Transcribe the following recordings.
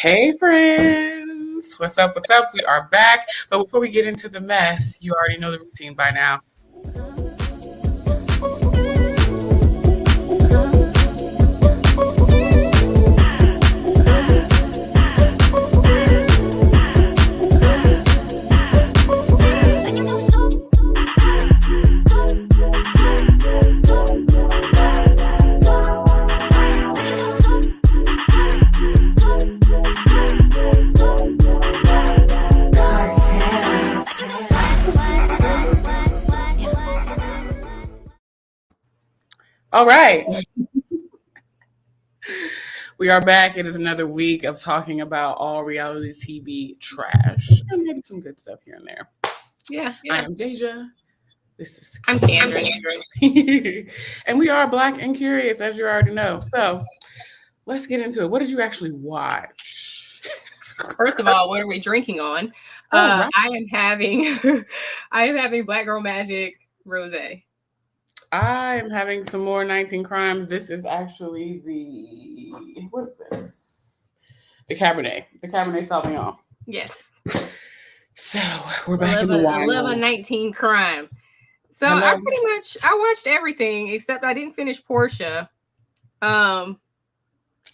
Hey friends, what's up? What's up? We are back. But before we get into the mess, you already know the routine by now. All right. We are back. It is another week of talking about all reality TV trash and maybe some good stuff here and there. Yeah. I am Dehjai. This is I'm Kendra. And we are Black and Curious, as you already know. So let's get into it. What did you actually watch? First of all, what are we drinking on? Right. I am having Black Girl Magic Rosé. I am having some more 19 Crimes. This is actually what is this? The Cabernet Sauvignon. Yes. So we're back in the wine. 19 Crime. So I watched everything except I didn't finish Porsha. I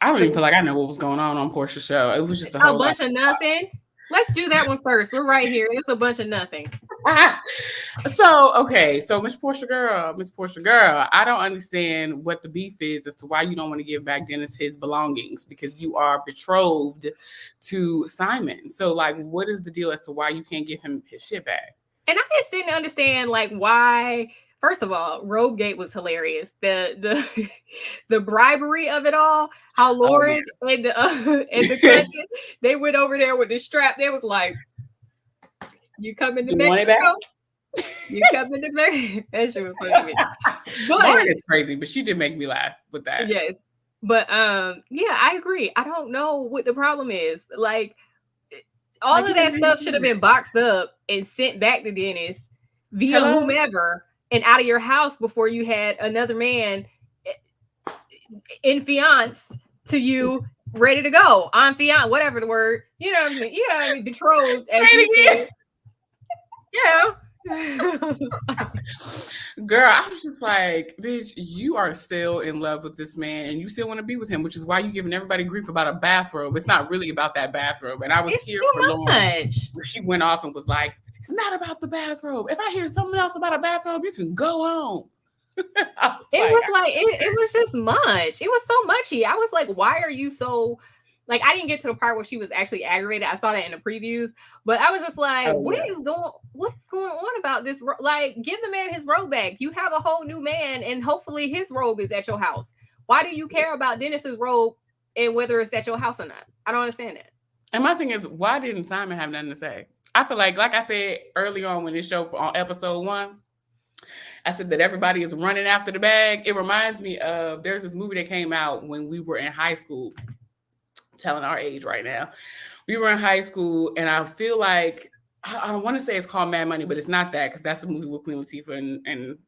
don't even feel like I know what was going on Porsha's show. It was just a whole bunch of nothing. Let's do that one first. We're right here. It's a bunch of nothing. So Miss Porsha girl, I don't understand what the beef is as to why you don't want to give back Dennis his belongings, because you are betrothed to Simon. So like, what is the deal as to why you can't give him his shit back? And I just didn't understand like why. First of all, Robe Gate was hilarious. The bribery of it all. How Lauren and the cousin, they went over there with the strap. They was like, "You coming to Mexico? You coming to Mexico?" That shit was funny to me. Lauren is crazy, but she did make me laugh with that. Yes, but yeah, I agree. I don't know what the problem is. Like, all of that stuff should have been boxed up and sent back to Dennis via whomever. And out of your house before you had another man in fiance to you, ready to go on fiance, whatever the word, you know what I mean? You know what I mean? Betrothed, as you said. Girl, I was just like, bitch, you are still in love with this man and you still want to be with him, which is why you're giving everybody grief about a bathrobe. It's not really about that bathrobe. And I was here for Lauren. She went off and was like, it's not about the bathrobe. If I hear something else about a bathrobe, you can go on. It was just much. It was so muchy. I was like, why are you so, like, I didn't get to the part where she was actually aggravated. I saw that in the previews, but I was just like, what is going on about this? Like, give the man his robe back. You have a whole new man and hopefully his robe is at your house. Why do you care about Dennis's robe and whether it's at your house or not? I don't understand that. And my thing is, why didn't Simon have nothing to say? I feel like I said early on when this show on episode 1, I said that everybody is running after the bag. It reminds me of, there's this movie that came out when we were in high school, telling our age right now. We were in high school and I feel like, I want to say it's called Mad Money, but it's not that, because that's the movie with Queen Latifah and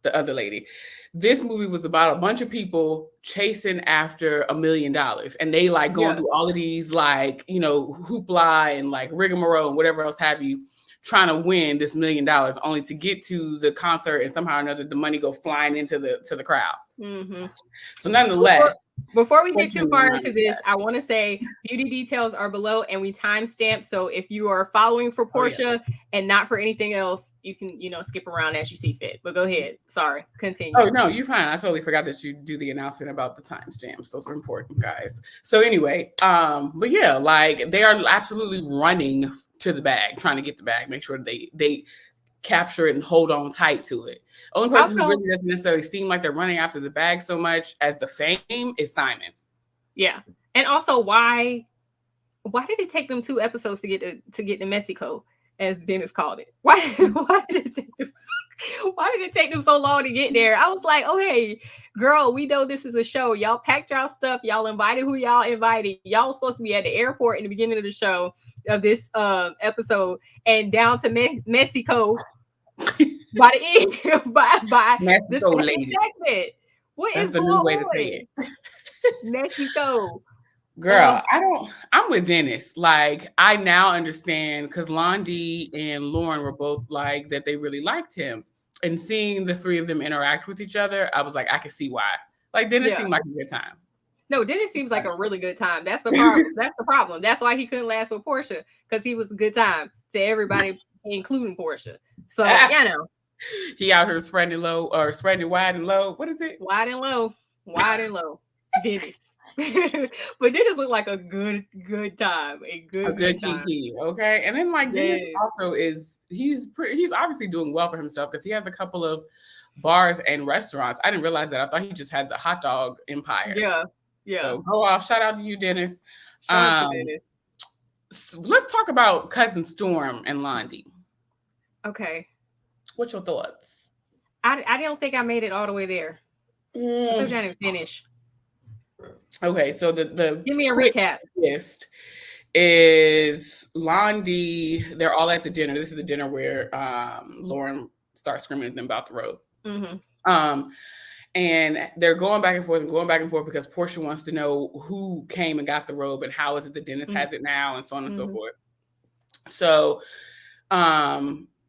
the other lady. This movie was about a bunch of people chasing after $1 million, and they like going through all of these like, you know, hoopla and like rigmarole and whatever else have you, trying to win this $1 million, only to get to the concert and somehow or another the money go flying into the crowd. Mm-hmm. So nonetheless, before we get too far into this, I want to say beauty details are below and we timestamp. So if you are following for Porsha and not for anything else, you can, skip around as you see fit. But go ahead. Sorry. Continue. Oh, no, you're fine. I totally forgot that you do the announcement about the timestamps. Those are important, guys. So anyway, but yeah, like they are absolutely running to the bag, trying to get the bag, make sure they capture it and hold on tight to it. Only person who really doesn't necessarily seem like they're running after the bag so much as the fame is Simon. Yeah. And also, why did it take them 2 episodes to get to Mexico, as Dennis called it? Why did it take them so long to get there? I was like, oh, hey, girl, we know this is a show. Y'all packed y'all stuff. Y'all invited who y'all invited. Y'all was supposed to be at the airport in the beginning of the show, of this episode, and down to Mexico by the end, by Mexico this segment. What That's is the going new way on? to say it. Mexico. Girl, I'm with Dennis. Like, I now understand because Londi and Lauren were both like that they really liked him. And seeing the three of them interact with each other, I was like, I can see why. Like, Dennis seemed like a good time. No, Dennis seems like a really good time. That's the problem. That's the problem. That's why he couldn't last with Porsha, because he was a good time to everybody, including Porsha. So, he out here spreading low or spreading wide and low. What is it? Wide and low. Wide and low. Dennis. But Dennis looked like a good time. A good time. Kiki, okay? And then like Dennis also he's obviously doing well for himself because he has a couple of bars and restaurants. I didn't realize that. I thought he just had the hot dog empire. Yeah. So go off. Shout out to you, Dennis. Shout out to Dennis. So let's talk about Cousin Storm and Londi. Okay. What's your thoughts? I don't think I made it all the way there. I'm still trying to finish. Okay, so the give me a recap. List is Londi. They're all at the dinner. This is the dinner where Lauren starts screaming at them about the robe. Mm-hmm. And they're going back and forth because Porsha wants to know who came and got the robe and how is it that Dennis has it now and so on and so forth. So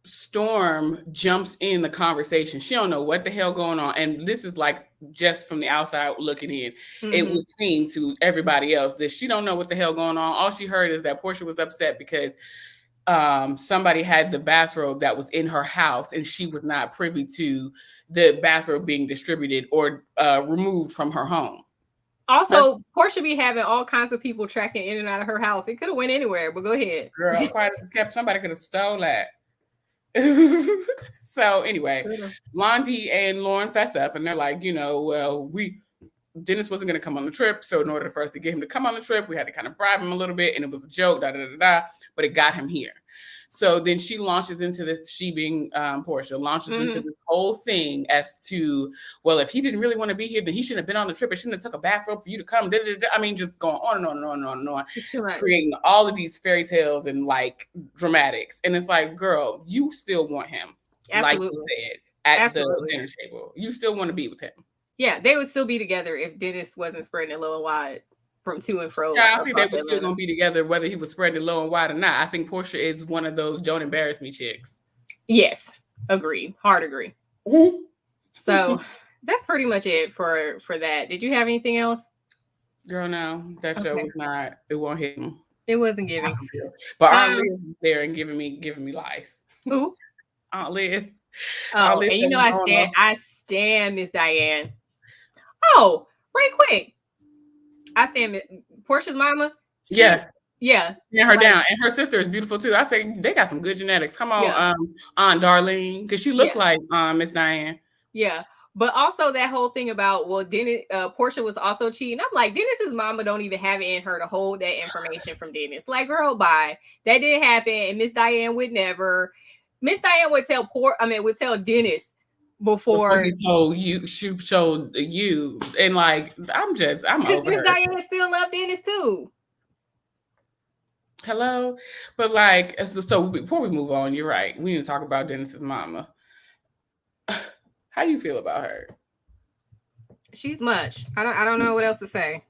Storm jumps in the conversation. She don't know what the hell going on. And this is like just from the outside looking in. It would seem to everybody else that she don't know what the hell going on. All she heard is that Porsha was upset because somebody had the bathrobe that was in her house and she was not privy to the bathrobe being distributed or removed from her home. Also, Porsha be having all kinds of people tracking in and out of her house. It could have went anywhere, but go ahead. Girl, quite kept somebody could have stole that. So anyway, Londi and Lauren fess up and they're like, Dennis wasn't going to come on the trip. So in order for us to get him to come on the trip, we had to kind of bribe him a little bit. And it was a joke, but it got him here. So then she launches into this, she being Porsha, launches into this whole thing as to, well, if he didn't really want to be here, then he shouldn't have been on the trip. It shouldn't have took a bathrobe for you to come. I mean, just going on and on and on and on and on. Creating all of these fairy tales and like dramatics. And it's like, girl, you still want him. Absolutely. Like you said, at the dinner table. You still want to be with him. Yeah, they would still be together if Dennis wasn't spreading it low and wide from to and fro. Yeah, I think they were still going to be together whether he was spreading it low and wide or not. I think Porsha is one of those don't embarrass me chicks. Yes, agreed. Hard agree. So that's pretty much it for that. Did you have anything else? Girl, no. That show was not, it won't hit me. It wasn't giving. But Aunt Liz was there and giving me life. Who? Aunt Liz. Oh, and you know I stand Miss Diane. Oh, right quick. I stand Portia's mama. Yes. Yeah. And her down. And her sister is beautiful too. I say they got some good genetics. Come on, Aunt Darlene. Because she looked like Miss Diane. Yeah. But also that whole thing about, well, Dennis, Porsha was also cheating. I'm like, Dennis's mama don't even have it in her to hold that information from Dennis. Like, girl, bye. That didn't happen. And Miss Diane would never. Miss Diane would tell tell Dennis before he told you, she showed you, and like I'm over Miss Diane still loved Dennis too. Hello, but like so before we move on, you're right. We need to talk about Dennis's mama. How you feel about her? She's much. I don't know what else to say.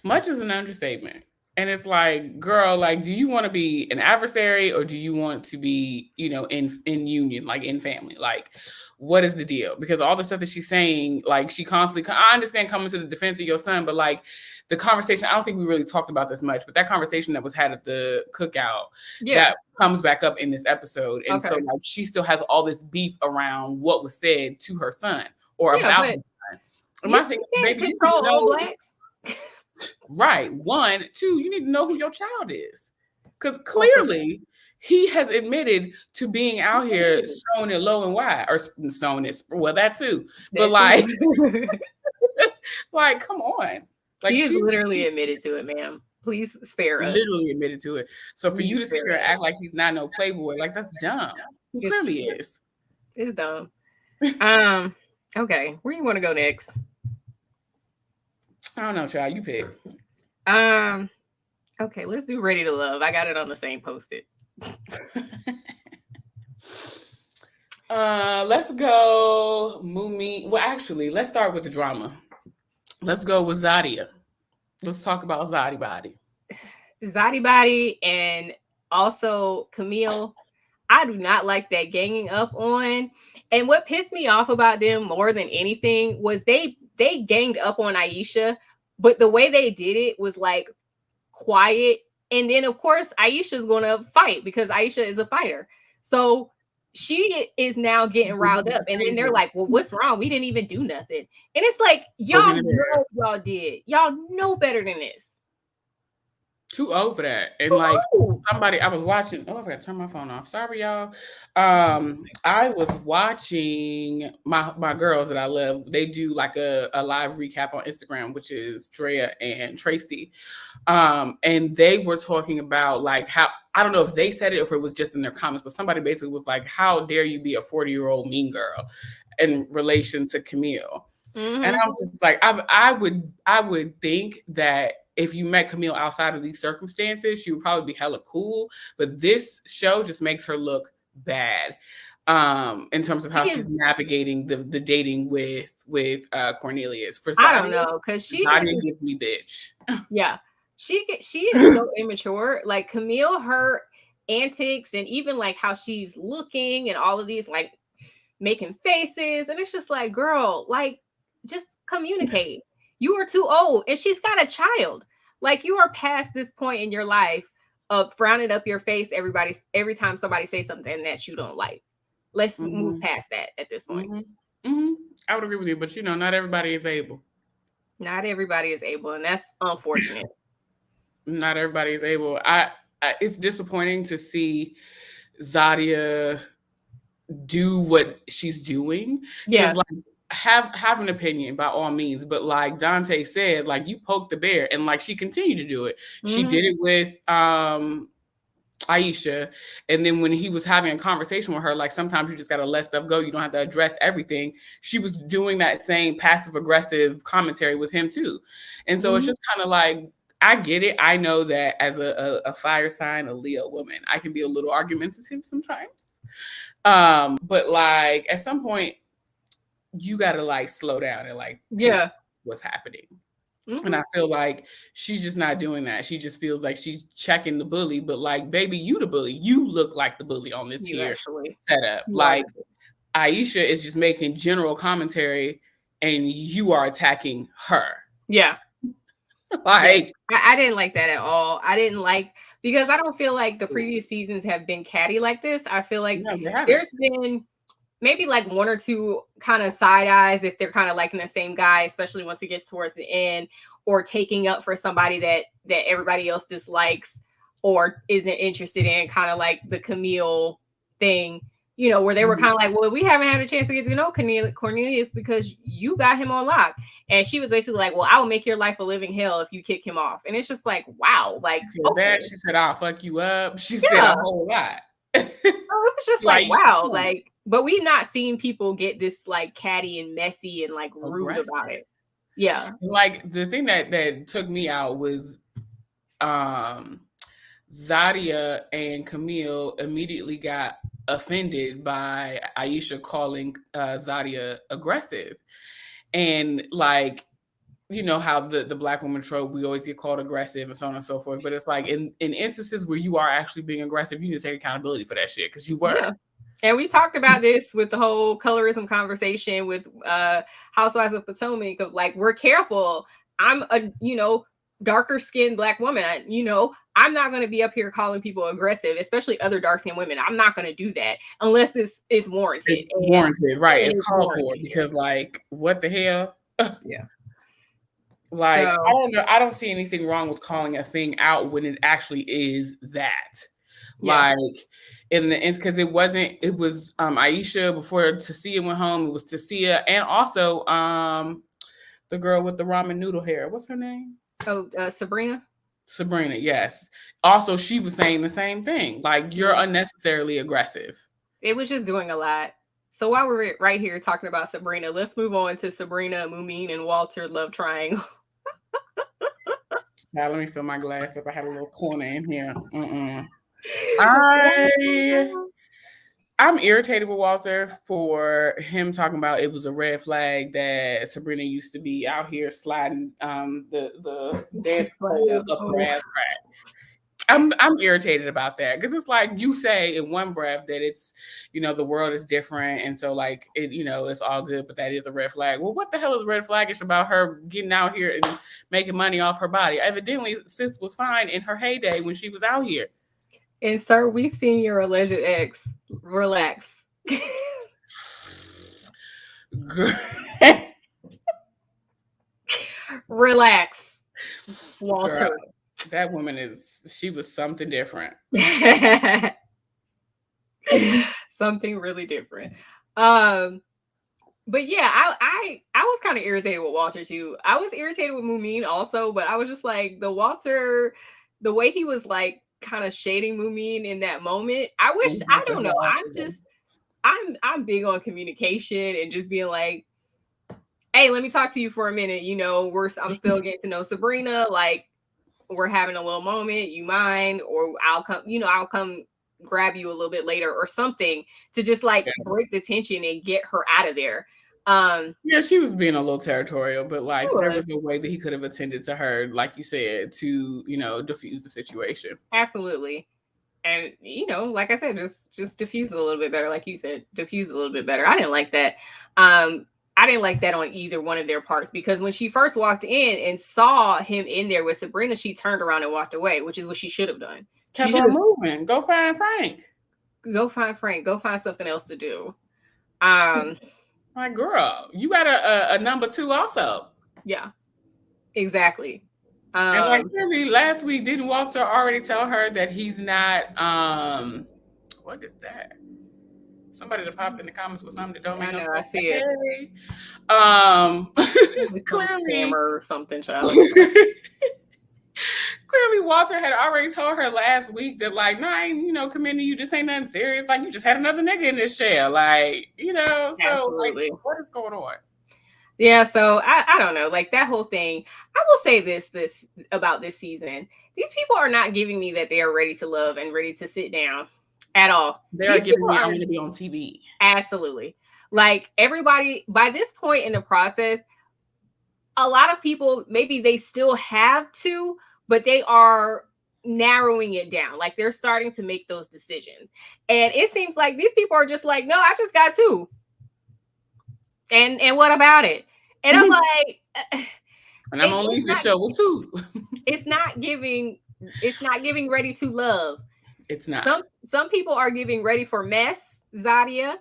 Much is an understatement. And it's like, girl, like, do you want to be an adversary or do you want to be, in union, like in family? Like, what is the deal? Because all the stuff that she's saying, like, she constantly, I understand coming to the defense of your son, but like the conversation, I don't think we really talked about this much, but that conversation that was had at the cookout, that comes back up in this episode. And so like, she still has all this beef around what was said to her son or about his son. Am I saying, baby, you know, blacks? Right. 1, 2, you need to know who your child is. Because clearly he has admitted to being out here sewing it low and wide, or sewing it, well, that too. But like, like, come on. Like, he is literally admitted to it, ma'am. Please spare us. Literally admitted to it. So for you to sit here and act like he's not no playboy, like that's dumb. He clearly is. It's dumb. Okay. Where you want to go next? I don't know, child. You pick. Okay, let's do Ready to Love. I got it on the same Post-it. Let's go Mumen. Well, actually, let's start with the drama. Let's go with Zadia. Let's talk about Zadia Body. Zadia Body and also Kamil. I do not like that ganging up on. And what pissed me off about them more than anything was they ganged up on Aisha, but the way they did it was like quiet. And then of course Aisha's gonna fight because Aisha is a fighter. So she is now getting riled up. And then they're like, well, what's wrong? We didn't even do nothing. And it's like, y'all know y'all did. Y'all know better than this. Too old for that. And like somebody, I was watching. Oh, I gotta turn my phone off. Sorry, y'all. I was watching my girls that I love. They do like a live recap on Instagram, which is Drea and Tracy. And they were talking about like how, I don't know if they said it or if it was just in their comments, but somebody basically was like, how dare you be a 40-year-old mean girl in relation to Kamil? Mm-hmm. And I was just like, I would think that if you met Kamil outside of these circumstances, she would probably be hella cool. But this show just makes her look bad in terms of how she's navigating the dating with Cornelius. For Zadia, I don't know, because she Zadia gives me bitch. Yeah, she is so immature. Like Kamil, her antics and even like how she's looking and all of these like making faces, and it's just like, girl, like just communicate. You are too old, and she's got a child. Like you are past this point in your life of frowning up your face every time somebody says something that you don't like. Let's move past that at this point. I would agree with you, but you know, not everybody is able. Not everybody is able, and that's unfortunate. Not everybody is able. It's disappointing to see Zadia do what she's doing. Yeah. Like, have an opinion by all means, but like Dante said, like you poked the bear, and like she continued to do it. She did it with Aisha, and then when he was having a conversation with her, like sometimes you just gotta let stuff go. You don't have to address everything. She was doing that same passive aggressive commentary with him too, and so it's just kind of like, I get it. I know that as a fire sign, a Leo woman, I can be a little argumentative sometimes, but like at some point, you gotta like slow down and like what's happening. And I feel like she's just not doing that. She just feels like she's checking the bully, but like, baby, you the bully. You look like the bully on this here setup. Like Aisha is just making general commentary and you are attacking her. Yeah. Like I didn't like that at all. I didn't like, because I don't feel like the previous seasons have been catty like this. I feel like there's been maybe like one or two kind of side eyes if they're kind of liking the same guy, especially once it gets towards the end, or taking up for somebody that everybody else dislikes or isn't interested in, kind of like the Kamil thing, you know, where they were kind of like, well, we haven't had a chance to get to know Cornelius because you got him on lock. And she was basically like, well, I will make your life a living hell if you kick him off. And it's just like, wow. Like, that she said, I'll fuck you up. She said a whole lot. So it was just like, wow. Like, but we've not seen people get this like catty and messy and like rude about it. Yeah. Like the thing that took me out was Zadia and Kamil immediately got offended by Aisha calling Zadia aggressive. And like, you know how the Black woman trope, we always get called aggressive and so on and so forth. But it's like in instances where you are actually being aggressive, you need to take accountability for that shit because you were. Yeah. And we talked about this with the whole colorism conversation with Housewives of Potomac of like, we're careful. I'm a, you know, darker skinned Black woman. I'm not going to be up here calling people aggressive, especially other dark skinned women. I'm not going to do that unless it's warranted. It's warranted, right? It's called for because like, what the hell? Yeah. Like, so, I don't see anything wrong with calling a thing out when it actually is that. Yeah. Like in the end, because it was Aisha before Tasia went home. It was Tasia and also the girl with the ramen noodle hair. What's her name? Oh, Sabrina. Sabrina, yes. Also, she was saying the same thing. Like, you're unnecessarily aggressive. It was just doing a lot. So while we're right here talking about Sabrina, let's move on to Sabrina, Mumen, and Walter love triangle. Now let me fill my glass up. I had a little corner in here. I'm irritated with Walter for him talking about it was a red flag that Sabrina used to be out here sliding the dance pole up her ass crack. I'm irritated about that because it's like you say in one breath that it's, you know, the world is different and so like it, you know, it's all good, but that is a red flag. Well, what the hell is red flaggish about her getting out here and making money off her body? Evidently, sis was fine in her heyday when she was out here. And sir, we've seen your alleged ex. Relax. Relax, Walter. Girl, that woman she was something different. Something really different. But yeah, I was kind of irritated with Walter too. I was irritated with Mumen also, but I was just like the way he was like kind of shading Mumen in that moment. I wish, I don't know. I'm big on communication and just being like, hey, let me talk to you for a minute. You know, I'm still getting to know Sabrina. Like, we're having a little moment. You mind? Or I'll come grab you a little bit later or something to just like break the tension and get her out of there. Yeah, she was being a little territorial, but like there was a way that he could have attended to her, like you said, to, you know, diffuse the situation. Absolutely. And, you know, like I said, just diffuse it a little bit better. Like you said, diffuse it a little bit better. I didn't like that. I didn't like that on either one of their parts, because when she first walked in and saw him in there with Sabrina, she turned around and walked away, which is what she should have done. Kept on moving. Go find Frank. Go find Frank. Go find something else to do. My girl, you got a number two also. Yeah, exactly. And like clearly last week, didn't Walter already tell her that he's not, what is that? Somebody that popped in the comments with something that don't make no sense. I see it. Clearly, or something, child. Clearly, Walter had already told her last week that, like, nah, I ain't, you know, committing you. This ain't nothing serious. Like, you just had another nigga in this chair. Like, you know, so absolutely. Like, what is going on? Yeah, so I don't know. Like that whole thing. I will say this about this season. These people are not giving me that they are ready to love and ready to sit down at all. They're giving me I want to be on TV. Absolutely. Like everybody, by this point in the process, a lot of people, maybe they still have to, but they are narrowing it down. Like they're starting to make those decisions. And it seems like these people are just like, no, I just got two. And what about it? And I'm like, and I'm gonna leave the show with two. It's not giving ready to love. It's not. Some people are giving ready for mess, Zadia.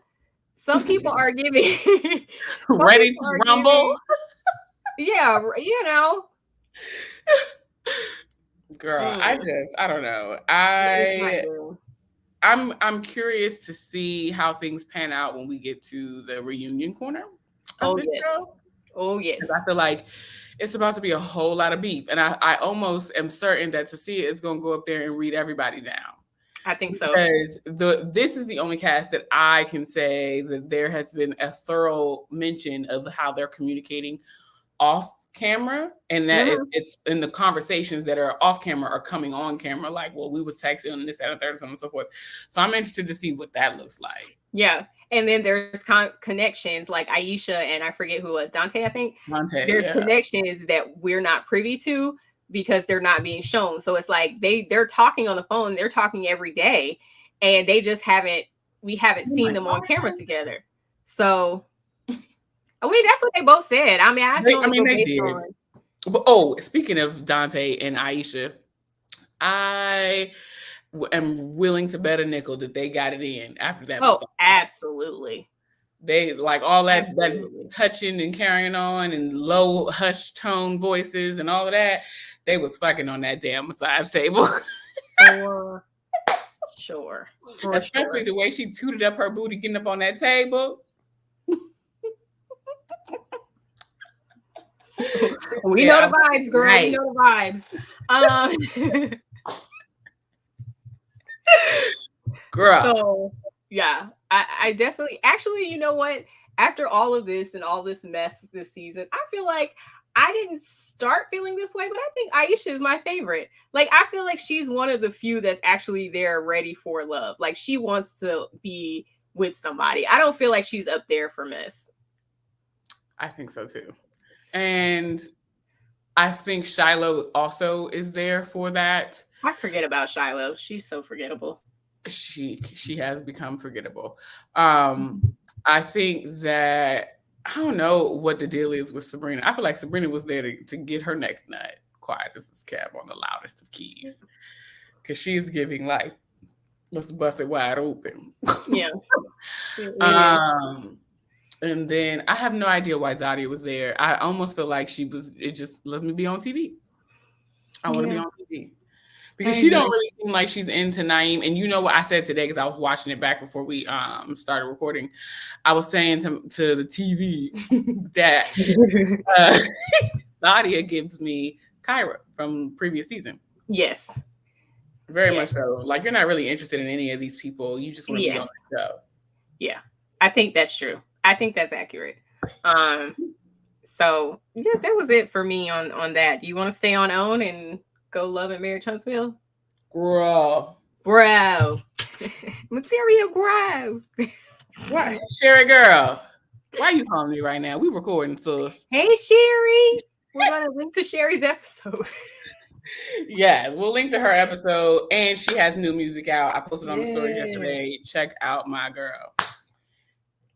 Some people are giving ready to rumble. Yeah, you know. Girl, I don't know. I'm curious to see how things pan out when we get to the reunion corner. Oh yes. Show. Oh yes. I feel like it's about to be a whole lot of beef. And I almost am certain that Tasia is going to go up there and read everybody down. I think so. Because this is the only cast that I can say that there has been a thorough mention of how they're communicating off camera, and that it's in the conversations that are off camera are coming on camera, like, well, we was texting and this, that, and third, so on and so forth. So I'm interested to see what that looks like. Yeah. And then there's connections like Aisha and I forget who was Donta, I think. Donta, there's connections that we're not privy to because they're not being shown. So it's like they're talking on the phone, they're talking every day, and they just we haven't seen them on camera together. So I mean, that's what they both said. I mean, they did. But, speaking of Donta and Aisha, I am willing to bet a nickel that they got it in after that. Oh, absolutely. They like all that touching and carrying on and low hush tone voices and all of that. They was fucking on that damn massage table. For sure. Especially the way she tooted up her booty getting up on that table. We know the vibes, girl. Right. We know the vibes. Girl. So yeah, I definitely actually, you know what? After all of this and all this mess this season, I feel like I didn't start feeling this way, but I think Aisha is my favorite. Like, I feel like she's one of the few that's actually there ready for love. Like, she wants to be with somebody. I don't feel like she's up there for mess. I think so too. And I think Shiloh also is there for that. I forget about Shiloh. She's so forgettable. She has become forgettable. I think that I don't know what the deal is with Sabrina. I feel like Sabrina was there to get her next nut. Quiet as this cab on the loudest of keys. Because she's giving like, let's bust it wide open. Yeah. And then I have no idea why Zadia was there. I almost feel like it just let me be on TV. I want to be on TV. Because she don't really seem like she's into Naeem. And you know what I said today, because I was watching it back before we started recording. I was saying to the TV that Zadia gives me Kyra from previous season. Yes. Very much so. Like, you're not really interested in any of these people. You just want to be on the show. Yeah. I think that's true. I think that's accurate. So yeah, that was it for me on that. You want to stay on OWN and go Love and Marriage Huntsville? Bro. Material grow. Why? Sherry girl. Why are you calling me right now? We recording, sis. Hey, Sherry. We're going to link to Sherry's episode. Yes, we'll link to her episode. And she has new music out. I posted on the story yesterday. Check out my girl.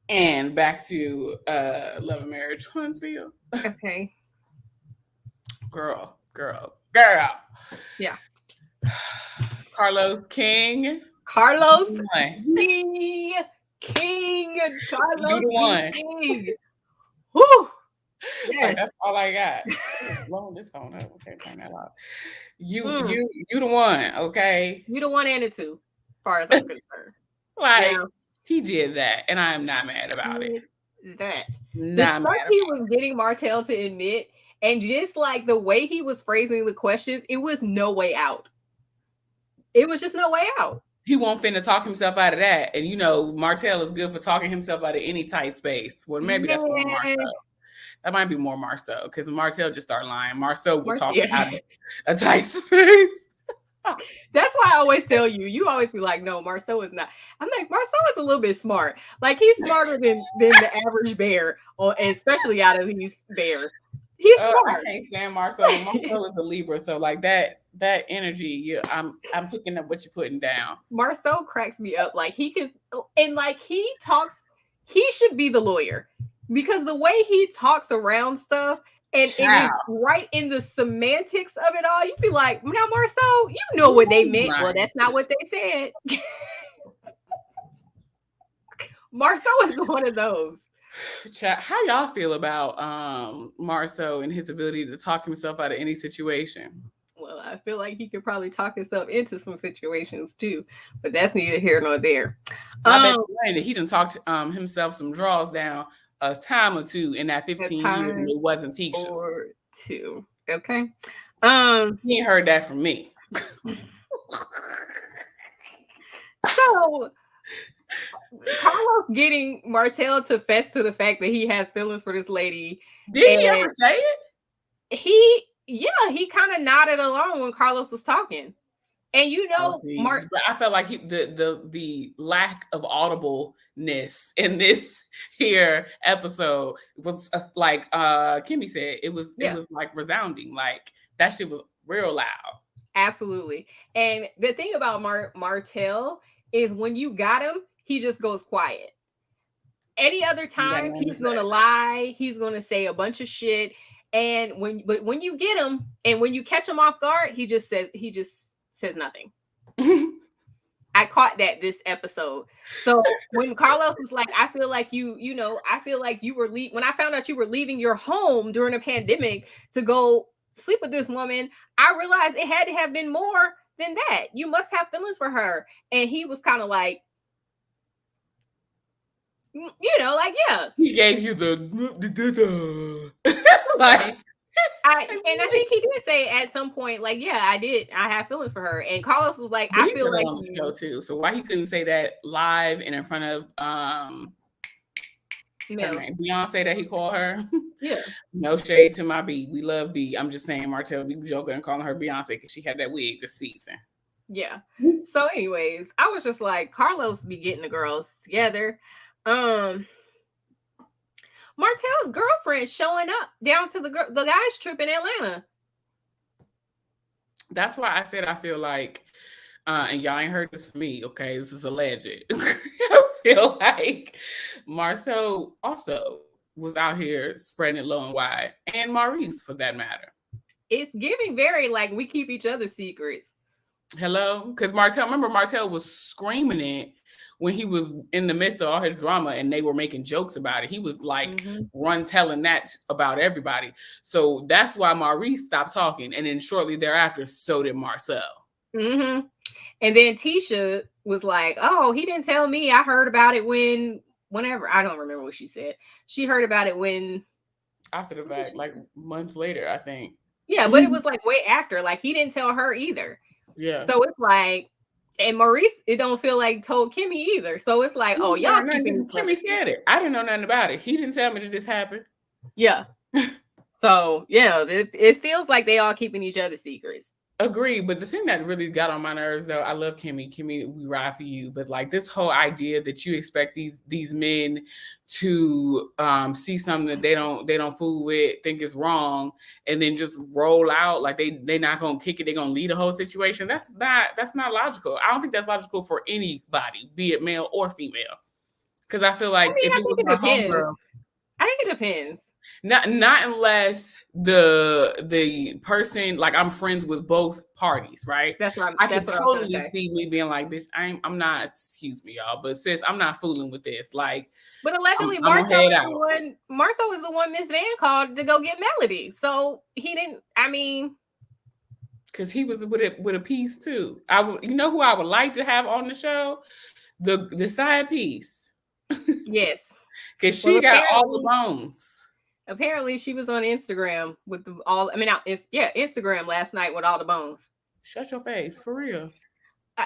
And back to Love and Marriage Huntsville. Okay. Girl. Yeah. Carlos King. Carlos the King. Carlos you the one. King. Whew. Yes. Like, that's all I got. Blowing this phone up. Okay, turn that off. You the one, okay? You the one and the two, as far as I'm concerned. Like, he did that, and I am not mad about it. The stuff he was getting Martell to admit, and just like the way he was phrasing the questions, it was no way out. It was just no way out. He won't finna talk himself out of that. And you know, Martell is good for talking himself out of any tight space. Well, maybe that's more Marcel. That might be more Marcel, because Martell just started lying. Marcel will talk out of a tight space. That's why I always tell you. You always be like, no, Marcel is not. I'm like, Marcel is a little bit smart. Like, he's smarter than the average bear, or especially out of these bears. He's smart. I can't stand Marcel. Marcel is a Libra, so like that energy, I'm picking up what you're putting down. Marcel cracks me up. Like, he could, and like he talks, he should be the lawyer, because the way he talks around stuff, and it is right in the semantics of it all. You'd be like, now, Marcel, you know what they meant. Right. Well, that's not what they said. Marcel is one of those. How y'all feel about Marcel and his ability to talk himself out of any situation? Well, I feel like he could probably talk himself into some situations too, but that's neither here nor there. I bet you that he done talked himself some draws down a time or two in that 15 years, and it wasn't Tisha's. Or two. Okay. He ain't heard that from me. So Carlos getting Martell to fess to the fact that he has feelings for this lady. Did he ever say it? He kind of nodded along when Carlos was talking. And you know, I felt like the lack of audibleness in this here episode was like Kimmi said, it was like resounding. Like, that shit was real loud. Absolutely. And the thing about Martell is, when you got him, he just goes quiet. Any other time, he's gonna lie. He's gonna say a bunch of shit. And when you get him, and when you catch him off guard, he just says nothing. I caught that this episode. So when Carlos was like, I feel like I feel like you were when I found out you were leaving your home during a pandemic to go sleep with this woman, I realized it had to have been more than that. You must have feelings for her. And he was kind of like, like, yeah. He gave you the like. I think he did say at some point, like, yeah, I have feelings for her. And Carlos was like, I feel like on the show too. So why he couldn't say that live and in front of Beyonce that he called her? Yeah. No shade to my B. We love B. I'm just saying Martell be joking and calling her Beyonce because she had that wig this season. Yeah. So, anyways, I was just like, Carlos be getting the girls together. Martell's girlfriend showing up down to the guys trip in Atlanta. That's why I said I feel like, and y'all ain't heard this from me, okay? This is alleged. I feel like Marcel also was out here spreading it low and wide, and Maurice for that matter. It's giving very like we keep each other's secrets. Hello? Because Martell was screaming it when he was in the midst of all his drama and they were making jokes about it. He was like telling that about everybody. So that's why Maurice stopped talking. And then shortly thereafter, so did Marcel. And then Tisha was like, oh, he didn't tell me. I heard about it whenever. I don't remember what she said. She heard about it when. After the fact, like months later, I think. Yeah, but it was like way after. Like he didn't tell her either. Yeah. So it's like, and Maurice, it don't feel like told Kimmi either. So it's like, oh, y'all keeping. Kimmi said it. I didn't know nothing about it. He didn't tell me that this happened. Yeah. So yeah, it feels like they all keeping each other's secrets. Agreed, but the thing that really got on my nerves, though, I love Kimmi. Kimmi, we ride for you. But like this whole idea that you expect these men to see something that they don't fool with, think is wrong, and then just roll out like they not gonna kick it, they gonna lead the whole situation. That's not logical. I don't think that's logical for anybody, be it male or female. Because I feel like if it was my homegirl, I think it depends. Not unless the person, like I'm friends with both parties, right? That's right. I can totally see me being like, bitch, I'm not, excuse me, y'all, but sis, I'm not fooling with this. Like, but allegedly Marcel is the one Miss Van called to go get Melody. So he didn't, I mean, because he was with a piece too. You know who I would like to have on the show? The side piece. Yes. Because she got all the bones. Apparently, she was on Instagram with Instagram last night with all the bones. Shut your face, for real.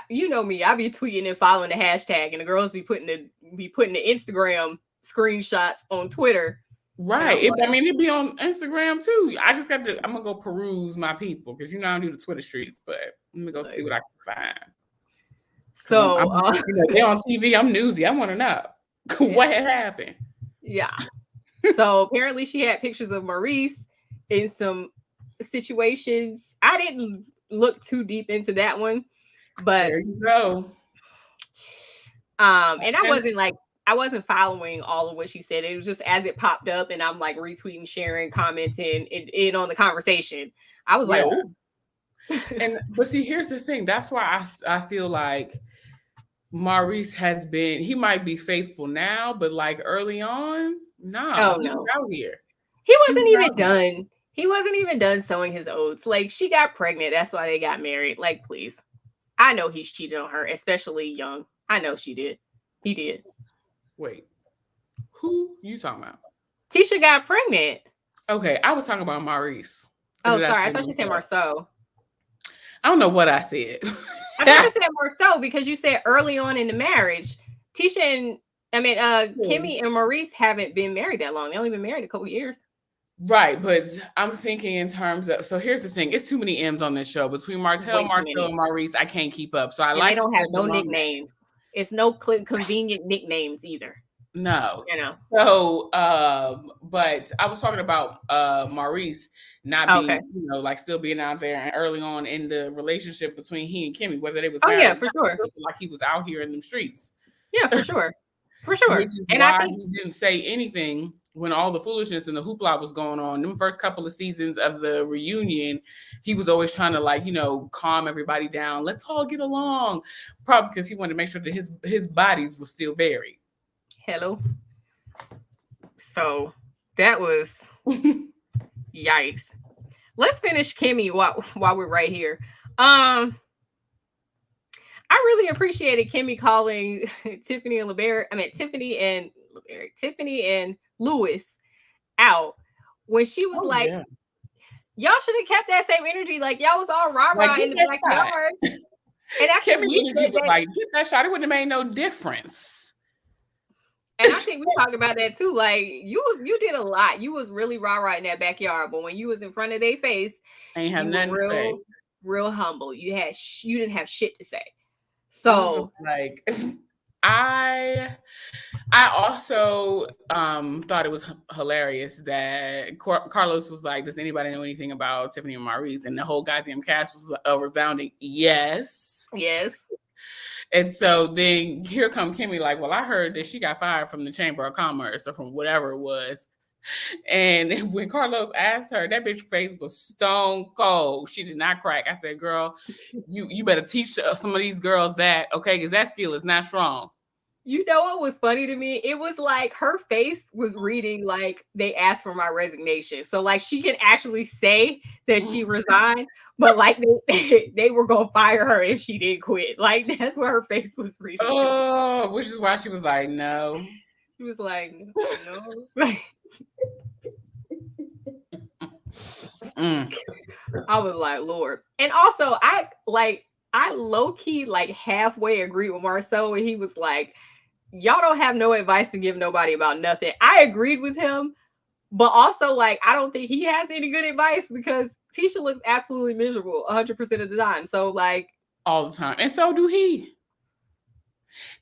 You know me, I be tweeting and following the hashtag, and the girls be putting the Instagram screenshots on Twitter. Right. It'd be on Instagram too. I'm gonna go peruse my people because I don't do the Twitter streets, but let me go see what I can find. So they're on TV. I'm newsy. I want to know what had happened. Yeah. So apparently she had pictures of Maurice in some situations. I didn't look too deep into that one, but there you go. And I wasn't following all of what she said. It was just as it popped up, and I'm like retweeting, sharing, commenting in on the conversation. I was like, oh. But see, here's the thing. That's why I feel like Maurice he might be faithful now, but like early on. No, he was out here. He wasn't even done. He wasn't even done sowing his oats. Like she got pregnant. That's why they got married. Like, please. I know he's cheated on her, especially young. I know she did. He did. Wait. Who you talking about? Tisha got pregnant. Okay, I was talking about Maurice. Oh, sorry. I thought you said Marceau. I don't know what I said. I thought you said Marceau because you said early on in the marriage. Tisha Kimmi and Maurice haven't been married that long. They only been married a couple years. Right, but I'm thinking in terms of, so here's the thing. It's too many M's on this show. Between Martell, and Maurice, I can't keep up. So they don't have no nicknames. It's no convenient nicknames either. No. You know. So, but I was talking about Maurice not being, like still being out there and early on in the relationship between he and Kimmi, whether they was married. Oh, yeah, for sure. Like he was out here in the streets. Yeah, for sure. For sure. Which is why he didn't say anything when all the foolishness and the hoopla was going on. Them first couple of seasons of the reunion, he was always trying to calm everybody down. Let's all get along. Probably because he wanted to make sure that his bodies were still buried. Hello. So that was yikes. Let's finish Kimmi while we're right here. I really appreciated Kimmi calling Tiffany and Lewis out when she was y'all should have kept that same energy. Like y'all was all rah-rah in the backyard. And I Kimmi energy was like, get that shot. It wouldn't have made no difference. And I think we talked about that too. Like you did a lot. You was really rah-rah in that backyard, but when you was in front of their face, ain't have nothing to say. real humble. You didn't have shit to say. So like, I also thought it was hilarious that Carlos was like, does anybody know anything about Tiffany and Maurice? And the whole goddamn cast was a resounding yes. Yes. And so then here come Kimmi like, well, I heard that she got fired from the Chamber of Commerce or from whatever it was. And when Carlos asked her, that bitch face was stone cold. She did not crack. I said, girl, you better teach some of these girls that, okay, because that skill is not strong. You know what was funny to me? It was like her face was reading like they asked for my resignation. So like she can actually say that she resigned, but like they were gonna fire her if she did quit. Like that's what her face was reading. Oh, which is why she was like, no. She was like, no. I was like, Lord. And also I low-key like halfway agree with Marcel when he was like, y'all don't have no advice to give nobody about nothing. I agreed with him, but also like I don't think he has any good advice because Tisha looks absolutely miserable 100% of the time. So like all the time. And so do he.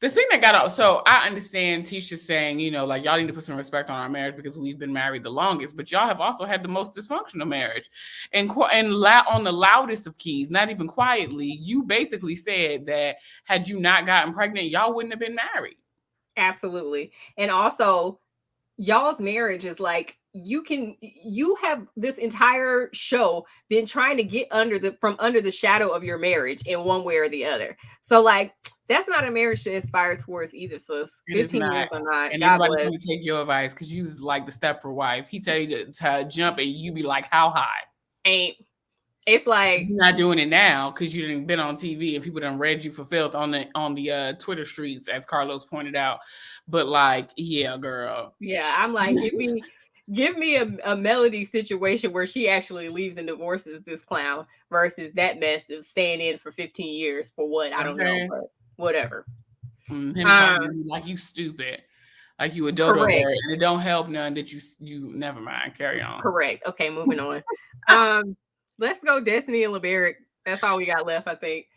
The thing that got out, so I understand Tisha saying, you know, like y'all need to put some respect on our marriage because we've been married the longest, but y'all have also had the most dysfunctional marriage. And on the loudest of keys, not even quietly, you basically said that had you not gotten pregnant, y'all wouldn't have been married. Absolutely. And also, y'all's marriage is like, you have this entire show been trying to get from under the shadow of your marriage in one way or the other. So like, that's not a marriage to aspire towards either, sis. 15 years or not. And everybody can take your advice because you like the Stepford wife. He tell you to jump and you be like, how high? Ain't. It's like you're not doing it now because you didn't been on TV and people done read you for filth on the Twitter streets, as Carlos pointed out. But like, yeah, girl. Yeah, I'm like, give me a Melody situation where she actually leaves and divorces this clown versus that mess of staying in for 15 years for what? I don't know, but whatever. Like you stupid. Like you a dodo bird, and it don't help none that you never mind. Carry on. Correct. Okay, moving on. Let's go Destiny and LeBaric. That's all we got left, I think.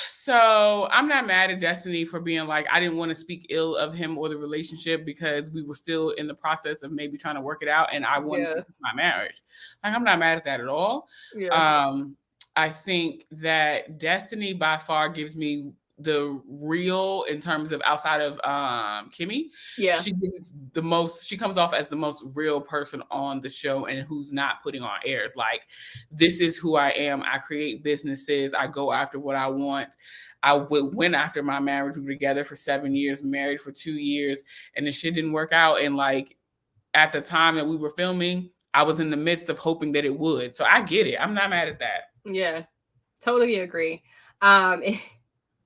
So I'm not mad at Destiny for being like, I didn't want to speak ill of him or the relationship because we were still in the process of maybe trying to work it out and I wanted to keep my marriage. Like, I'm not mad at that at all. Yeah. I think that Destiny by far gives me the real in terms of outside of Kimmi. Yeah, she comes off as the most real person on the show and who's not putting on airs. Like, this is who I am. I create businesses. I go after what I want. I went after my marriage. We were together for 7 years, married for 2 years, and the shit didn't work out. And like at the time that we were filming, I was in the midst of hoping that it would. So I get it. I'm not mad at that. Yeah, totally agree.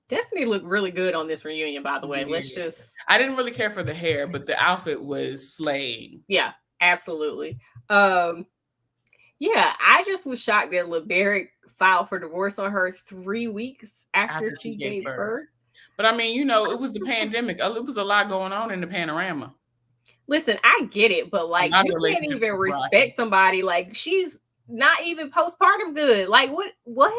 Destiny looked really good on this reunion, by the way. Yeah. I didn't really care for the hair, but the outfit was slaying. Yeah, absolutely. Yeah, I just was shocked that LeBaric filed for divorce on her 3 weeks after she gave birth. But I mean, you know, it was the pandemic. It was a lot going on in the panorama. Listen, I get it, but like, you can't even respect somebody. Like, she's not even postpartum good. Like, what?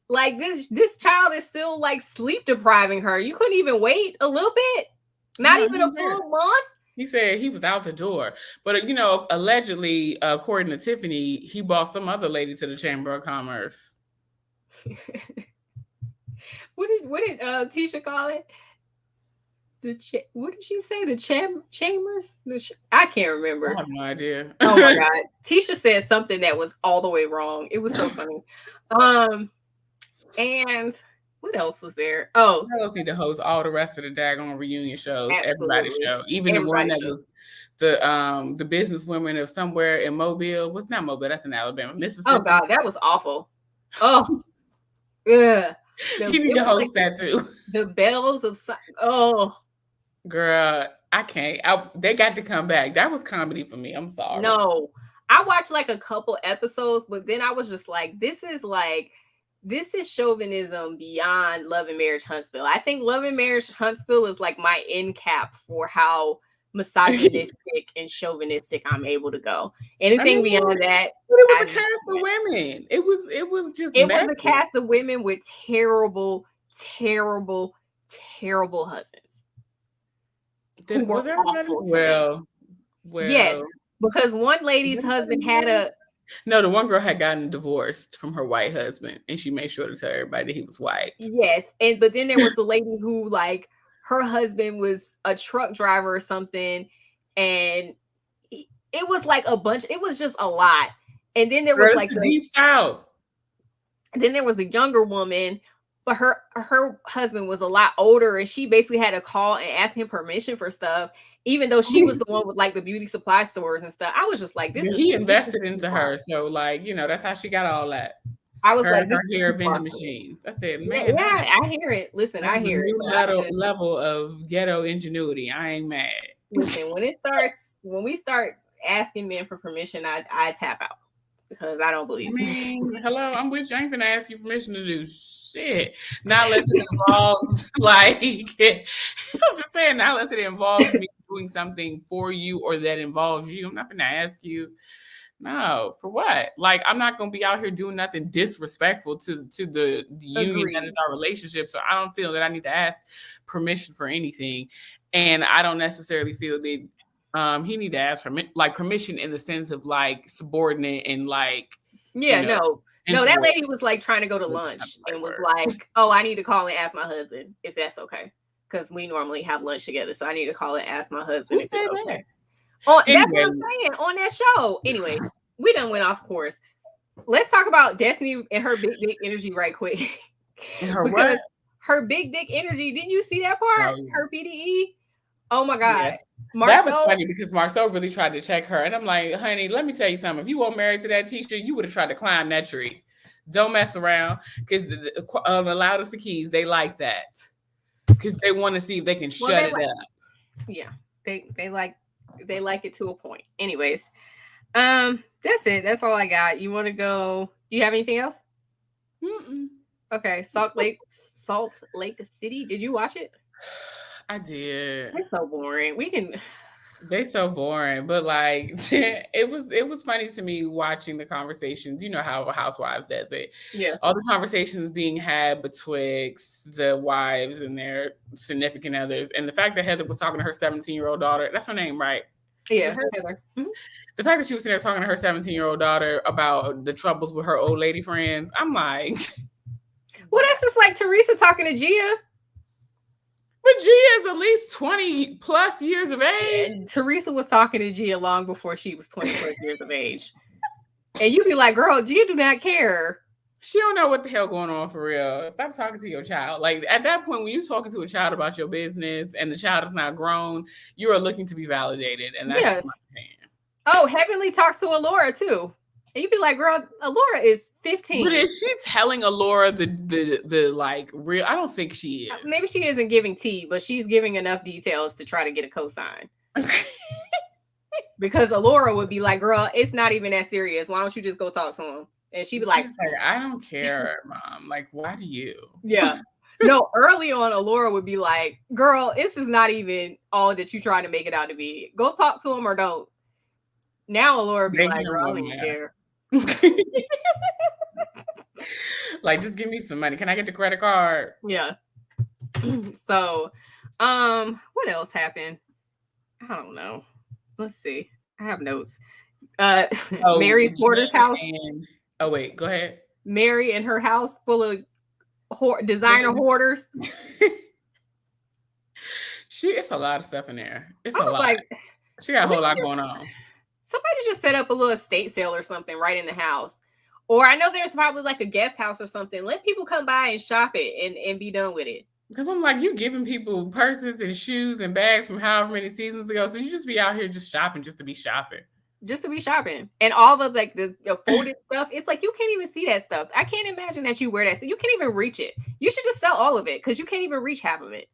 Like this child is still like sleep depriving her. You couldn't even wait a little bit, not even a full month. He said he was out the door, but you know, allegedly, according to Tiffany, he brought some other lady to the Chamber of Commerce. What did Tisha call it? What did she say? The chambers? I can't remember. I have no idea. Oh my god, Tisha said something that was all the way wrong. It was so funny. And what else was there? Oh, I don't need to host all the rest of the daggone reunion shows. Everybody's show, even the one that was the businesswomen of somewhere in Mobile. What's not Mobile? That's in Alabama, Mississippi. Oh god, that was awful. Oh, yeah. You need to host that too. The bells of girl, I can't. They got to come back. That was comedy for me. I'm sorry. No, I watched like a couple episodes, but then I was just like, this is chauvinism beyond Love and Marriage Huntsville. I think Love and Marriage Huntsville is like my end cap for how misogynistic and chauvinistic I'm able to go. Anything beyond that, but it was a cast of women. It was just it was a cast of women with terrible husbands. Was there awful well, yes, because one lady's husband had a no, the one girl had gotten divorced from her white husband, and she made sure to tell everybody that he was white. Yes, but then there was the lady who, like, her husband was a truck driver or something, and it was like a bunch. It was just a lot. And then there was like the deep south. Then there was a younger woman, but her husband was a lot older, and she basically had to call and ask him permission for stuff, even though she was the one with like the beauty supply stores and stuff. I was just like, he invested into her, so like, you know, that's how she got all that. I was like, her hair vending machines. I said, man, yeah, I hear it. Listen, I hear it. Level of ghetto ingenuity. I ain't mad. Listen, when we start asking men for permission, I tap out because I don't believe it. Hello, I'm with you. I ain't gonna ask you permission to do shit. Not unless it involves like I'm just saying, not unless it involves me doing something for you or that involves you. I'm not gonna ask you. No, for what? Like, I'm not gonna be out here doing nothing disrespectful to the union that is our relationship. So I don't feel that I need to ask permission for anything, and I don't necessarily feel that he need to ask for like permission in the sense of like subordinate and like no, that lady was like trying to go to lunch and was like, oh, I need to call and ask my husband if that's okay, because we normally have lunch together, so I need to call and ask my husband if it's okay. Anyway. That's what I'm saying on that show. Anyway, we done went off course. Let's talk about Destiny and her big dick energy right quick. Her her big dick energy. Didn't you see that part? Oh, yeah. Her BDE. Oh my God. Yeah. That was funny because Marcel really tried to check her. And I'm like, honey, let me tell you something. If you weren't married to that teacher, you would have tried to climb that tree. Don't mess around. Because the loudest the keys, they like that. Because they want to see if they can shut it up. Yeah. They like it to a point. Anyways, that's it. That's all I got. You want to go? Do you have anything else? Mm-mm. Okay. Salt Lake City. Did you watch it? I did. It's so boring. They so boring, but like it was funny to me watching the conversations. You know how Housewives does it. Yeah. All the conversations being had betwixt the wives and their significant others, and the fact that Heather was talking to her 17-year-old daughter. That's her name, right? Yeah, Heather. Mm-hmm. The fact that she was sitting there talking to her 17-year-old daughter about the troubles with her old lady friends. I'm like, well, that's just like Teresa talking to Gia. But Gia is at least 20 plus years of age. And Teresa was talking to Gia long before she was 20 plus years of age. And you'd be like, girl, Gia do not care. She don't know what the hell going on for real. Stop talking to your child. Like, at that point, when you're talking to a child about your business and the child is not grown, you are looking to be validated. And that's just my opinion. Oh, Heavenly talks to Alora too. And you'd be like, girl, Alora is 15. But is she telling Alora the like real? I don't think she is. Maybe she isn't giving tea, but she's giving enough details to try to get a cosign. Because Alora would be like, girl, it's not even that serious. Why don't you just go talk to him? And she'd be like, I don't care, Mom. Like, why do you? Yeah. No, early on, Alora would be like, girl, this is not even all that you try to make it out to be. Go talk to him or don't. Now Alora would be like, girl, I don't even care. Like, just give me some money. Can I get the credit card? Yeah. So, what else happened? I don't know. Let's see. I have notes. Mary's hoarder's house. Oh wait, go ahead. Mary and her house full of designer hoarders. It's a lot of stuff in there. It's a lot. Like, she got a whole lot going on. Somebody just set up a little estate sale or something right in the house. Or I know there's probably like a guest house or something. Let people come by and shop it and be done with it. Because I'm like, you giving people purses and shoes and bags from however many seasons ago. So you just be out here just shopping just to be shopping. Just to be shopping. And all the like the folded stuff. It's like you can't even see that stuff. I can't imagine that you wear that. So you can't even reach it. You should just sell all of it because you can't even reach half of it.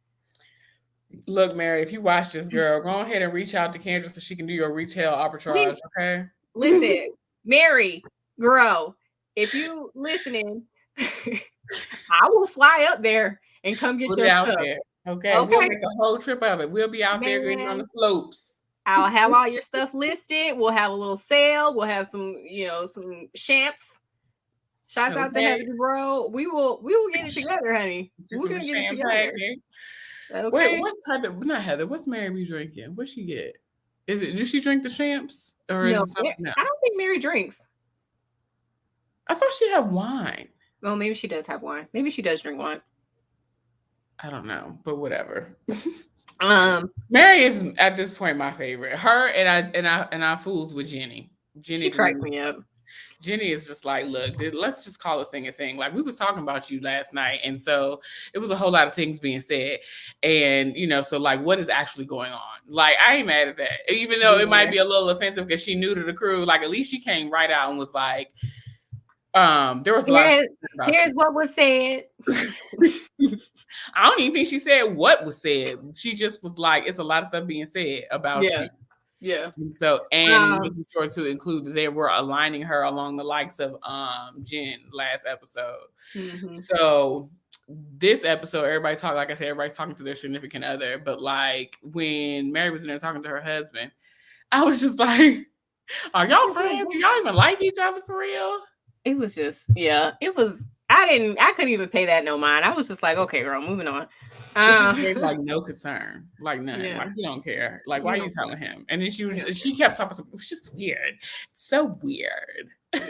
Look, Mary, if you watch this, girl, go ahead and reach out to Kendra so she can do your retail arbitrage, okay? Listen, Mary, girl, if you listening, I will fly up there and come get your stuff. Okay, we'll Okay, make a whole trip of it. We'll be out there getting on man. the slopes. I'll have all your stuff listed. We'll have a little sale. We'll have some, some champs. Shouts out to Heather Okay, DeBro. We will get it together, honey. just We're some gonna get it together. champagne. Wait, Okay. what's Heather? Not Heather. What's Mary be drinking? What she get? Is it? Does she drink the champs or is No, it something else? I don't think Mary drinks. I thought she had wine. Oh, maybe she does have wine. Maybe she does drink wine. I don't know, but whatever. Mary is at this point my favorite. Her and I fools with Jenny. She cracks me up. Jenny is just like, look, let's just call a thing. Like, we was talking about you last night, and so it was a whole lot of things being said, and so like, what is actually going on? Like, I ain't mad at that, even though it might be a little offensive because she new to the crew. Like, at least she came right out and was like, there was a lot. Here's what was said. I don't even think she said what was said. She just was like, it's a lot of stuff being said about you. Yeah. So, and making sure to include that they were aligning her along the likes of Jen last episode. Mm-hmm. So this episode, everybody's talking to their significant other. But like when Mary was in there talking to her husband, I was just like, are y'all friends? Do y'all even like each other for real? It was just, it was. I couldn't even pay that no mind. I was just like, okay, girl, moving on. Like no concern, like none. Yeah. Like you don't care. Like why are you telling him? And then she kept talking. It was just weird. So weird. Yeah.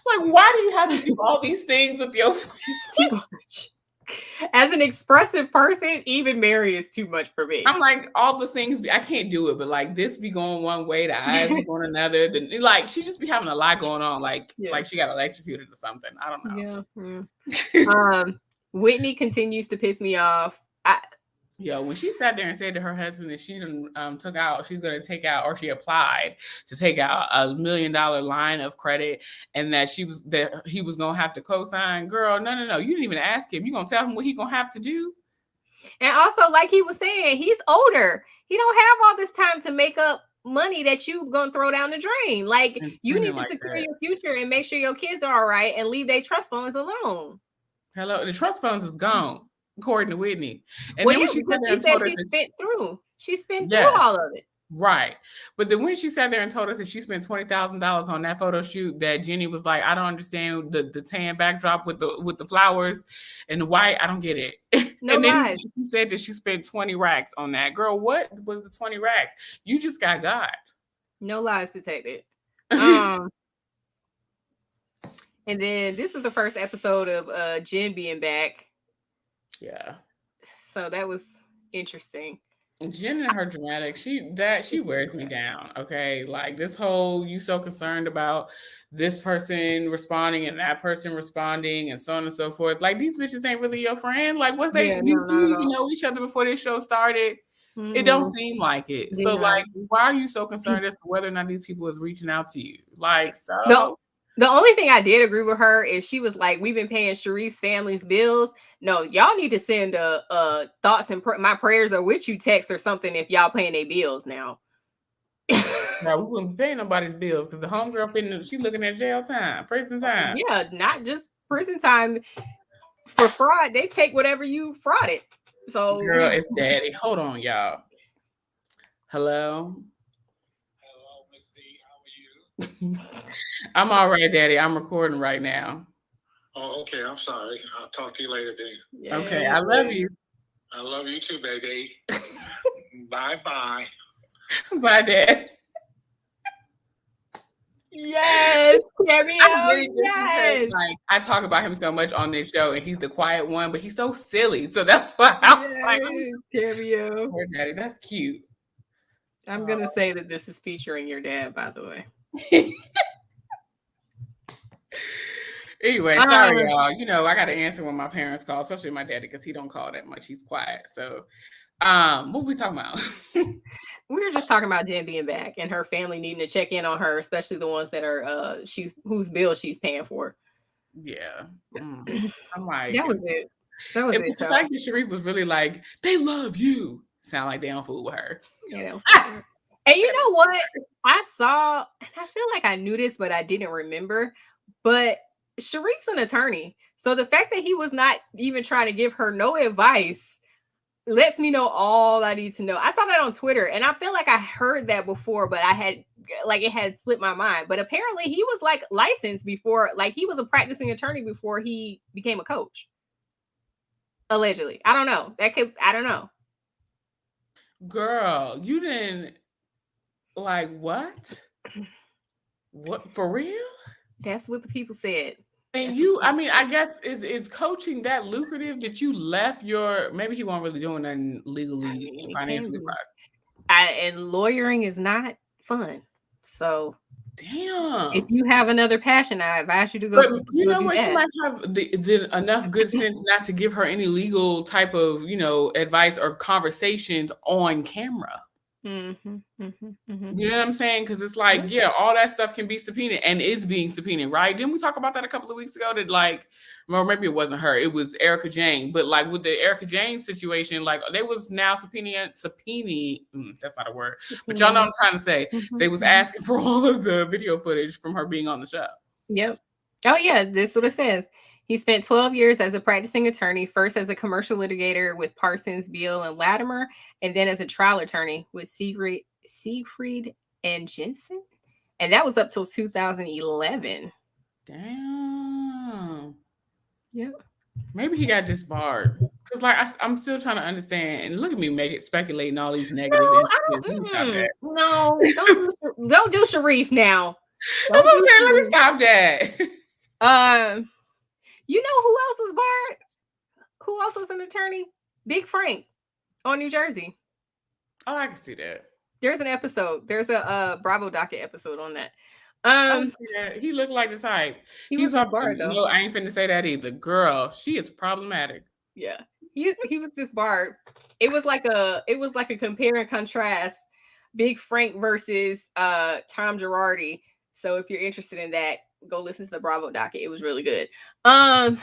Like why do you have to do all these things with your too much? As an expressive person, even Mary is too much for me. I'm like all the things I can't do it, but like this be going one way, the eyes be going another. Then like she just be having a lot going on, like she got electrocuted or something. I don't know. Yeah. Whitney continues to piss me off. When she sat there and said to her husband that she she's going to take out, or she applied to take out $1 million line of credit, and that he was going to have to co-sign. Girl, no, you didn't even ask him. You going to tell him what he going to have to do? And also, like he was saying, he's older. He don't have all this time to make up money that you going to throw down the drain. Like you need to secure your future and make sure your kids are all right and leave their trust funds alone. Hello, the trust funds is gone. According to Whitney. And then when she said she spent through all of it. Right. But then when she sat there and told us that she spent $20,000 on that photo shoot, that Jenny was like, I don't understand the tan backdrop with the flowers and the white. I don't get it. No and lies. Then she said that she spent 20 racks on that. Girl, what was the 20 racks? You just got. No lies detected. And then this is the first episode of Jen being back. Yeah. So that was interesting. Jen and her dramatic, she wears me down. Okay. Like this whole, you so concerned about this person responding and that person responding and so on and so forth. Like these bitches ain't really your friend. Like did you even know each other before this show started? Mm-hmm. It don't seem like it. So like, why are you so concerned as to whether or not these people is reaching out to you? Like, so. No. The only thing I did agree with her is she was like, we've been paying Sharif's family's bills. No, y'all need to send a thoughts and my prayers are with you text or something if y'all paying their bills now. No, we wouldn't pay nobody's bills because the homegirl she looking at jail time, prison time. Yeah, not just prison time. For fraud, they take whatever you frauded. So girl, it's daddy. Hold on, y'all. Hello. I'm all right, Daddy. I'm recording right now. Oh, okay. I'm sorry. I'll talk to you later, then. Yeah. Okay. I love you. I love you too, baby. Bye-bye. Bye, Dad. Yes. Yes. Like, I talk about him so much on this show, and he's the quiet one, but he's so silly. So that's why I was like, cameo. Poor Daddy. That's cute. I'm going to say that this is featuring your dad, by the way. Anyway, sorry, y'all. I got to answer when my parents call, especially my daddy, because he don't call that much. He's quiet. So, what were we talking about? We were just talking about Jen being back and her family needing to check in on her, especially the ones that are whose bill she's paying for. Yeah, I'm like, that was it. That was it. The fact that Sharif was really like, they love you. Sound like they don't fool with her. And you know what? I saw, and I feel like I knew this, but I didn't remember. But Sharif's an attorney. So the fact that he was not even trying to give her no advice lets me know all I need to know. I saw that on Twitter, and I feel like I heard that before, but it had slipped my mind. But apparently he was like licensed before, like he was a practicing attorney before he became a coach. Allegedly. I don't know. I don't know. Girl, you didn't like what? What, for real? That's what the people said. And I guess is coaching that lucrative that you left your, maybe he wasn't really doing nothing legally and financially wise. And lawyering is not fun. So damn. If you have another passion, I advise you to go. But you know what? He might have the enough good sense not to give her any legal type of, advice or conversations on camera. Mm-hmm, mm-hmm, mm-hmm. You know what I'm saying? Because it's like, yeah, all that stuff can be subpoenaed and is being subpoenaed, right? Didn't we talk about that a couple of weeks ago? That or maybe it wasn't her, it was Erica Jane. But like with the Erica Jane situation, like they was now subpoenaing. That's not a word, but y'all know what I'm trying to say. Mm-hmm. They was asking for all of the video footage from her being on the show. Yep. Oh yeah, this is what it says. He spent 12 years as a practicing attorney, first as a commercial litigator with Parsons, Beal, and Latimer, and then as a trial attorney with Siegfried and Jensen. And that was up till 2011. Damn. Yeah. Maybe he got disbarred. Because I'm still trying to understand. And look at me speculating all these negative instances. No, don't do Sharif now. That's what I'm saying. Let me stop that. You know who else was barred? Who else was an attorney? Big Frank on New Jersey. Oh, I can see that. There's an episode. There's a Bravo docket episode on that. I can see that. He looked like the type. He's barred though. No, I ain't finna say that either. Girl, she is problematic. Yeah, he was disbarred. It was like a compare and contrast. Big Frank versus Tom Girardi. So if you're interested in that, go listen to the Bravo docket. It was really good. But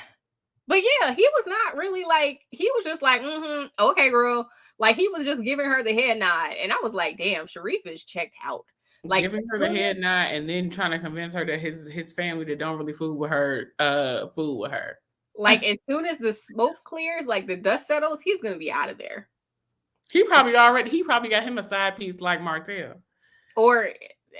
yeah, he was not really he was just like, okay, girl. Like he was just giving her the head nod. And I was like, damn, Sharif is checked out. Like giving her the head nod and then trying to convince her that his family that don't really fool with her. Like as soon as the smoke clears, like the dust settles, he's gonna be out of there. He probably got him a side piece like Martell. Or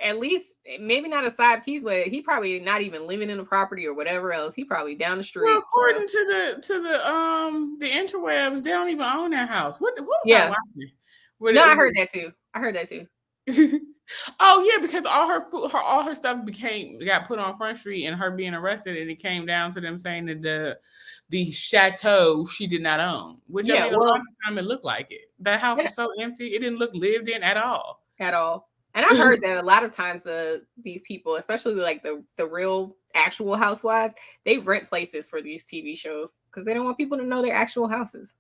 at least maybe not a side piece, but he probably not even living in the property or whatever else. He probably down the street. Well, according to the interwebs, they don't even own that house. What was I watching? I heard that too. Oh yeah, because all her stuff got put on Front Street and her being arrested, and it came down to them saying that the chateau she did not own. Which a lot of the time it looked like it. That house was so empty, it didn't look lived in at all. At all. And I've heard that a lot of times these people, especially like the real actual housewives, they rent places for these TV shows because they don't want people to know their actual houses.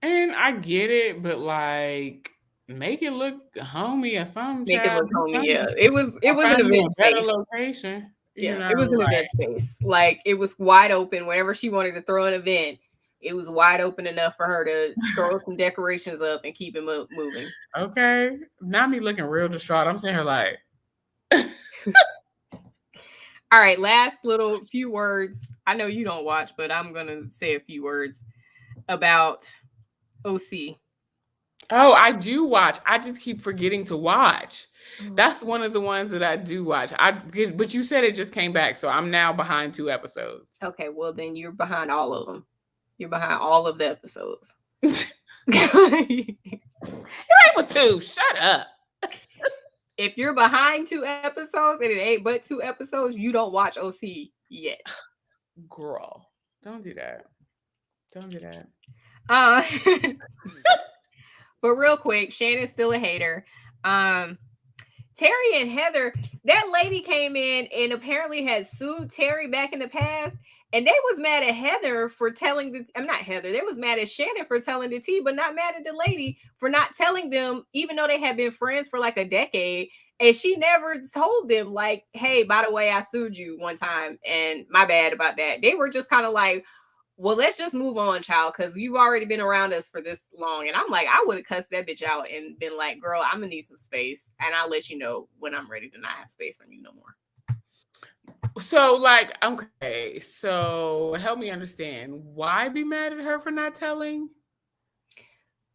And I get it, but like make it look homey or something. Make it look homey, yeah. It was an event space. Location. Yeah, it was an event space. Like it was wide open. Whenever she wanted to throw an event, it was wide open enough for her to throw some decorations up and keep it moving. Okay. Now me looking real distraught. I'm saying her like. All right. Last little few words. I know you don't watch, but I'm going to say a few words about OC. Oh, I do watch. I just keep forgetting to watch. That's one of the ones that I do watch. But you said it just came back. So I'm now behind 2 episodes. Okay. Well, then you're behind all of them. You're behind all of the episodes. You're able to. Shut up. If you're behind 2 episodes and it ain't but 2 episodes, you don't watch OC yet. Girl, don't do that. Don't do that. But real quick, Shannon's still a hater. Terry and Heather, that lady came in and apparently had sued Terry back in the past. And they was mad at Heather for telling they was mad at Shannon for telling the tea, but not mad at the lady for not telling them, even though they had been friends for like a decade. And she never told them like, hey, by the way, I sued you one time and my bad about that. They were just kind of like, well, let's just move on, child, because you've already been around us for this long. And I'm like, I would have cussed that bitch out and been like, girl, I'm gonna need some space. And I'll let you know when I'm ready to not have space from you no more. So, like, okay, so help me understand. Why be mad at her for not telling?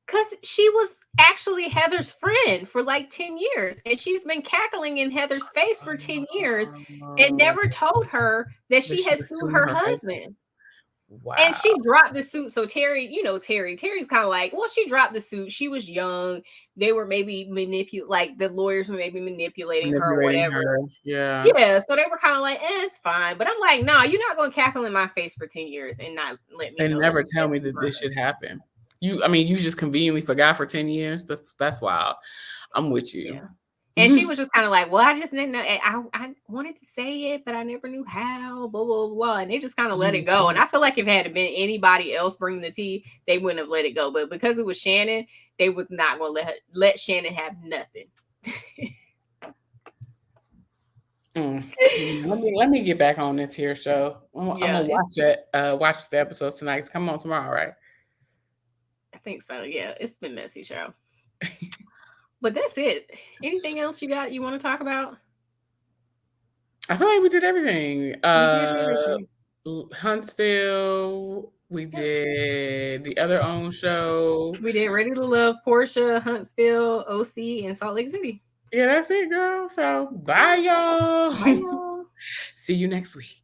Because she was actually Heather's friend for like 10 years. And she's been cackling in Heather's face for 10 years and never told her that she had sued her husband. Wow. And she dropped the suit. So Terry, Terry's kind of like, well, she dropped the suit. She was young. They were maybe the lawyers were maybe manipulating her or whatever. Yeah. Yeah. So they were kind of like, it's fine. But I'm like, no, you're not going to cackle in my face for 10 years and not let me know. And never tell me that this should happen. You just conveniently forgot for 10 years. That's wild. I'm with you. Yeah. And she was just kind of like, well, I just didn't know. I wanted to say it, but I never knew how, blah, blah, blah. And they just kind of let it go. And I feel like if it had been anybody else bringing the tea, they wouldn't have let it go. But because it was Shannon, they was not going to let Shannon have nothing. Let me get back on this here show. I'm going to watch the episodes tonight. It's coming on tomorrow, right? I think so. Yeah, it's been messy show. But that's it. Anything else you want to talk about? I feel like we did everything. Huntsville. We did the other own show. We did Ready to Love, Porsha, Huntsville, OC, and Salt Lake City. Yeah, that's it, girl. So bye, y'all. Bye, y'all. See you next week.